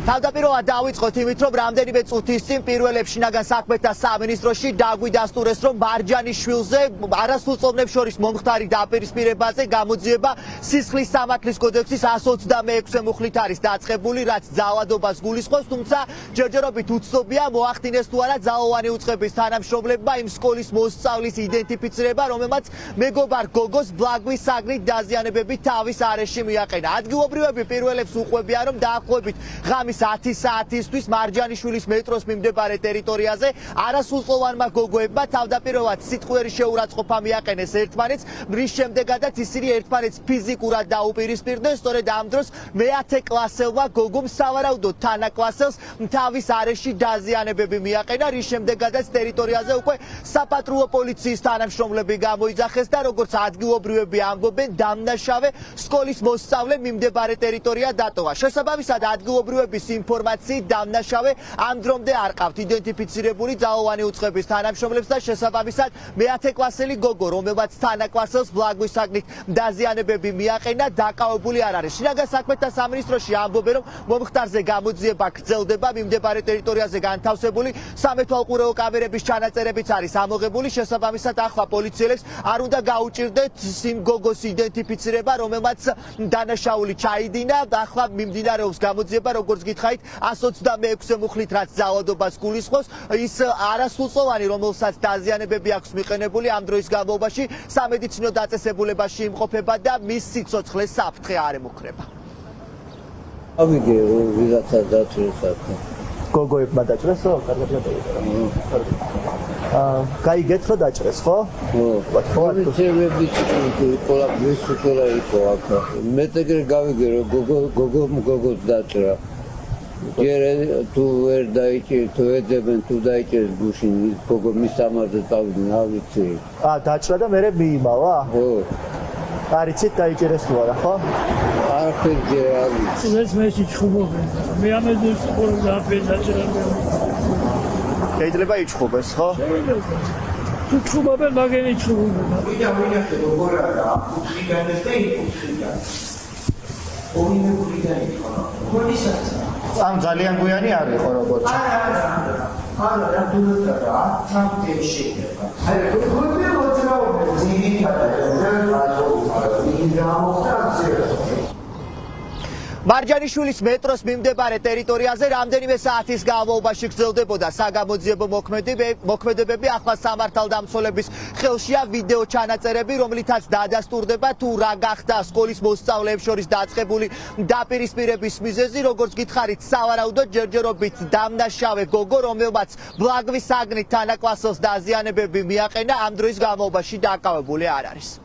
თავდაპირველად დავიწყოთ იმით, რომ რამდენიმე წუთის წინ პირველ შინაგან საქმეთა სამინისტროში დაგვიდასტურეს, რომ მარჯანიშვილზე არასრულწლოვნებს შორის მომხდარი დაპირისპირებაზე გამოძიება სისხლის სამართლის კოდექსის 126 მუხლით არის დაწყებული, რაც ძალადობას გულისხმობს, თუმცა ჯერჯერობით უცნობია მოახდინეს თუ არა ძალოვანი უწყების თანამშრომლებმა იმ სკოლის მოსწავლის იდენტიფიცირება, რომელმაც მეგობარ გოგოს ბლაგვის საგნით დაზიანებები თავის არეში მიაყენა. ადგილობრივები პირველებს უყვებიან, რომ დაახლოებით ღამის 10 საათისთვის მარჯანიშვილის მეტროს მიმდებარე ტერიტორიაზე არასრულწლოვანმა გოგოებმა თავდაპირველად სიტყვიერი შეურაცხყოფა მიაყენეს ერთმანეთს, რის შემდეგაც ისინი ერთმანეთს ფიზიკურად დაუპირისპირდნენ. სწორედ ამ დროს მე-10 კლასელმა გოგომ სავარაუდოდ თანაკლასელს თავის არეში დაზიანებები მიაყენა, რის შემდეგაც ტერიტორიაზე უკვე საპატრულო პოლიციის თანამშრომლები გამოიძახეს და როგორც ადგილობრივები ამბობენ, დამნაშავე სკოლის მოსწავლე მიმდებარე ტერიტორია დატოვა. შესაბამისად ადგილობრივების ინფორმაციით დამნაშავე ამ დრომდე არ ყავთ იდენტიფიცირებული ძალოვანი უწყების თანამშრომლებს და შესაბამისად მე-10 კლასელი გოგო, რომელმაც თანაკლასელს ბლაგვის საგნით დაზიანებები მიაყენა, დაკავებული არ არის. შინაგან საქმეთა სამინისტროში ამბობენ, რომ მომხდარზე გამოძიება გრძელდება, მიმდებარე ტერიტორიაზე განთავსებული სამეთვალყურეო კამერების ჩანაწერებიც არის ამოღებული. შესაბამისად ახლა პოლიციელებს არ უნდა გაუჭირდეთ იმ გოგოს იდენტიფიცირება, რომელმაც დანაშაული ჩაიდინა. ახლა მიმდინარეობს გამოძიება, როგორც გითხარით, 126 მუხლით, რაც ძალადობას გულისხმობს. ის არასრულწლოვანი, რომელსაც დაზიანებები აქვს მიყენებული, ამ დროის განმავლობაში სამედიცინო დაწესებულებაში იმყოფება და მის სიცოცხლეს საფრთხე არ ემუქრება. ავიგე ვიღაცა დაჭრეს აქ. გოგოებმა დაჭრესო? კარგად გადავიდა. გაიგეთ რომ დაჭრეს, ხო? ხო. ცევები ყველაფრის უყურა იყო აქ. მე ეგრე გავიგე რომ გოგოს დაჭრა. ჯერ თუ ვერ დაიჭირ, თუ ეძებენ, თუ დაიჭერს გუშინ გოგო მისამარზე წავიდნენ, არ ვიცი. დაჭრა და მერე მიიმავა? ხო. არიცით დაიჭერეს თუ არა, ხო? არ ხედე არ ვიცი. ეს მეში ჩხუბობენ. მე ამედოს ყურა დაჭრა. შეიძლება იჩხუბეს, ხო? თუ ჩხუბობენ, მაგენი ჩხუბობენ. ვიდა როგორია და უთხიდან და იქუთხიდან. ორივე უთხიდან იყო. ხოდისაც ამ ძალიან გვიანი არ იყო როგორც. არა, რა თუნდა რა, თამთე შეიძლება. აი, როგორია მოძრაობა, ძირითადად, მარჯანიშვილის მეტროს მიმდებარე ტერიტორიაზე რამდენიმე საათის განმავლობაში გრძელდებოდა საგამოძიებო მოქმედებები. ახლა სამართალდამცველების ხელშია ვიდეო ჩანაწერები, რომლითაც დადასტურდება თუ რა გახდა სკოლის მოსწავლეებს შორის დაწყებული დაპირისპირების მიზეზი. როგორც გითხარით, სავარაუდოდ ჯერჯერობით დამნაშავე გოგო, რომელმაც ბლაგვის საგნით თანაკლასელს დაზიანებები მიაყენა, ამ დროის განმავლობაში დაკავებული არ არის.